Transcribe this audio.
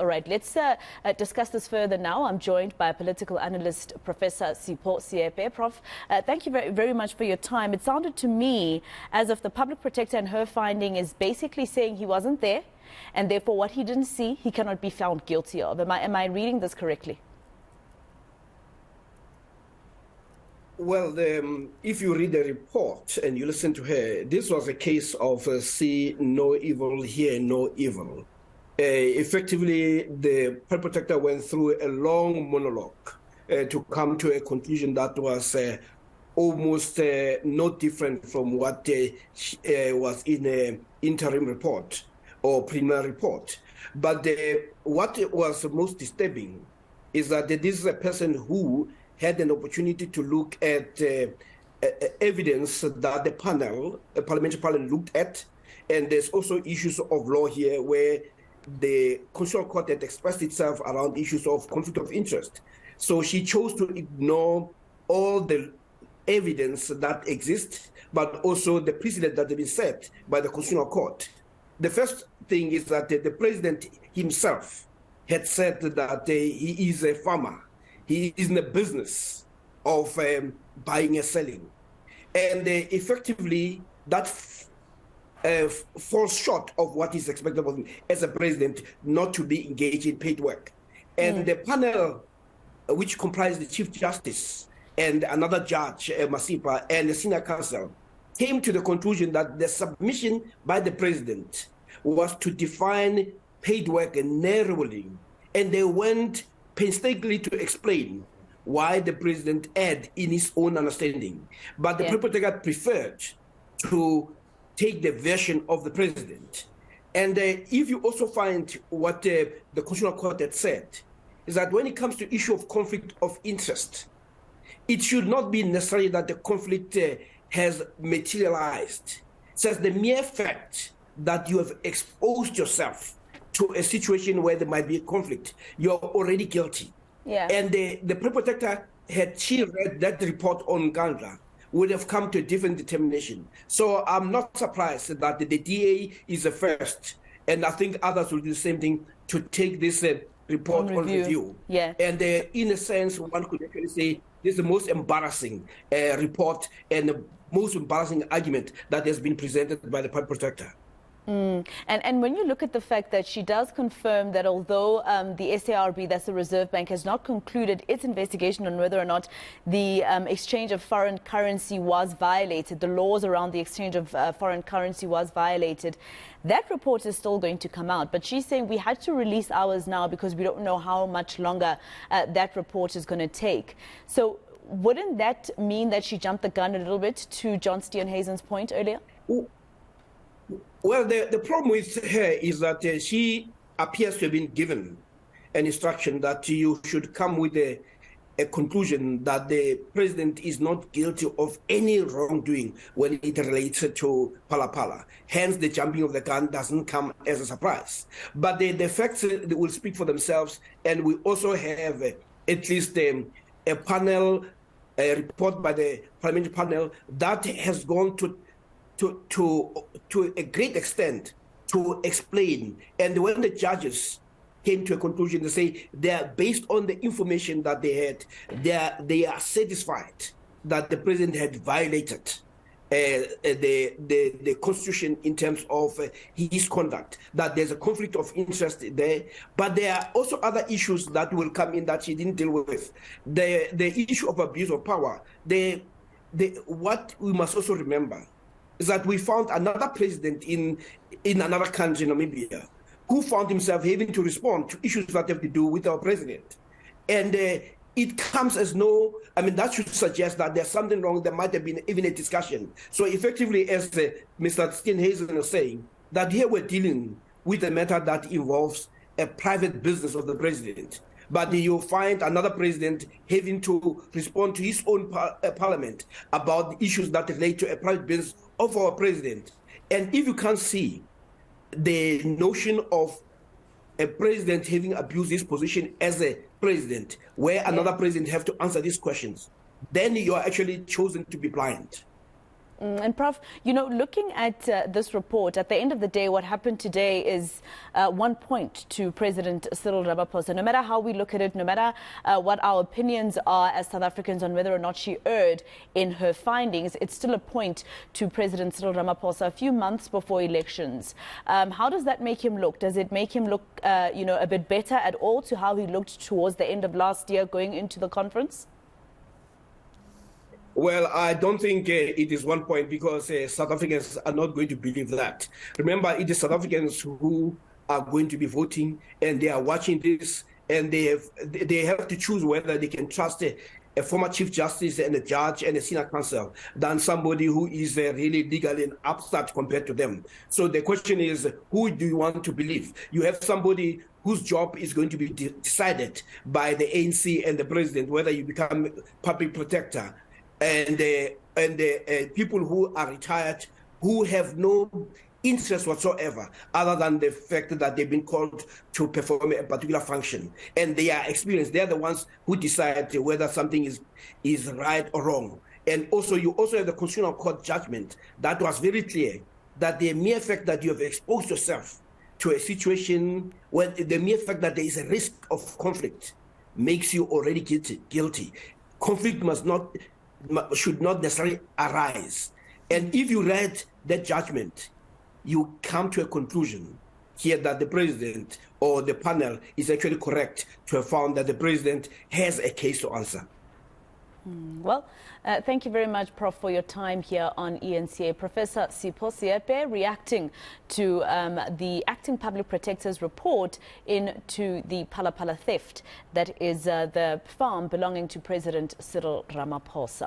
right, let's discuss this further now. I'm joined by political analyst Professor Seepe. Prof, thank you very much for your time. It sounded to me as if the public protector and her finding is basically saying he wasn't there, and therefore what he didn't see, he cannot be found guilty of. Am I reading this correctly? Well, if you read the report and you listen to her, this was a case of see no evil, hear no evil. Effectively, the protector went through a long monologue to come to a conclusion that was almost not different from what was in an interim report or preliminary report. But what was most disturbing is that this is a person who had an opportunity to look at evidence that the parliamentary panel looked at. And there's also issues of law here where the Constitutional Court had expressed itself around issues of conflict of interest. So she chose to ignore all the evidence that exists, but also the precedent that had been set by the Constitutional Court. The first thing is that the president himself had said that he is a farmer. He is in the business of buying and selling. And effectively, that falls short of what is expected of him as a president, not to be engaged in paid work. And the panel, which comprised the Chief Justice and another judge, Seepe, and the senior counsel, came to the conclusion that the submission by the president was to define paid work narrowly. And they went painstakingly to explain why the president erred in his own understanding. But the protector preferred to take the version of the president. And if you also find what the Constitutional Court had said, is that when it comes to issue of conflict of interest, it should not be necessary that the conflict has materialized. It says the mere fact that you have exposed yourself to a situation where there might be a conflict, you're already guilty. Yeah. And the protector, had she read that report on Gandla, would have come to a different determination. So I'm not surprised that the DA is the first, and I think others will do the same thing, to take this report on review. Yeah. And in a sense, one could actually say this is the most embarrassing report and the most embarrassing argument that has been presented by the protector. And when you look at the fact that she does confirm that although the SARB, that's the Reserve Bank, has not concluded its investigation on whether or not the exchange of foreign currency was violated, the laws around the exchange of foreign currency was violated, that report is still going to come out. But she's saying we had to release ours now because we don't know how much longer that report is going to take. So wouldn't that mean that she jumped the gun a little bit, to John Steenhuisen's point earlier? Well, the problem with her is that she appears to have been given an instruction that you should come with a conclusion that the president is not guilty of any wrongdoing when it relates to Phala Phala. Hence, the jumping of the gun doesn't come as a surprise. But the facts will speak for themselves, and we also have at least a panel, a report by the parliamentary panel that has gone to a great extent to explain. And when the judges came to a conclusion, they say they are, based on the information that they had, they are satisfied that the president had violated the Constitution in terms of his conduct, that there's a conflict of interest there. But there are also other issues that will come in that she didn't deal with. The issue of abuse of power. What we must also remember is that we found another president in another country, Namibia, who found himself having to respond to issues that have to do with our president. And it comes as no, that should suggest that there's something wrong. There might have been even a discussion. So effectively, as Mr. Steenhuisen is saying, that here we're dealing with a matter that involves a private business of the president. But you find another president having to respond to his own parliament about the issues that relate to a private business of our president. And if you can't see the notion of a president having abused his position as a president, where another president have to answer these questions, then you are actually chosen to be blind. And Prof, you know, looking at this report, at the end of the day, what happened today is 1 point to President Cyril Ramaphosa. No matter how we look at it, no matter what our opinions are as South Africans on whether or not she erred in her findings, it's still a point to President Cyril Ramaphosa a few months before elections. How does that make him look? Does it make him look, you know, a bit better at all to how he looked towards the end of last year going into the conference? Well, I don't think it is 1 point, because South Africans are not going to believe that. Remember, it is South Africans who are going to be voting, and they are watching this, and they have to choose whether they can trust a former Chief Justice and a judge and a senior counsel than somebody who is really legal and upstart compared to them. So the question is, who do you want to believe? You have somebody whose job is going to be decided by the ANC and the president, whether you become public protector, and people who are retired, who have no interest whatsoever other than the fact that they've been called to perform a particular function, and they are experienced. They're the ones who decide whether something is right or wrong. And also, you also have the Constitutional Court judgment that was very clear that the mere fact that you have exposed yourself to a situation where the mere fact that there is a risk of conflict makes you already guilty. Conflict should not necessarily arise. And if you read that judgment, you come to a conclusion here that the president or the panel is actually correct to have found that the president has a case to answer. Well, thank you very much, Prof, for your time here on eNCA. Professor Sipho Seepe reacting to the Acting Public Protector's report into the Phala Phala theft, that is the farm belonging to President Cyril Ramaphosa.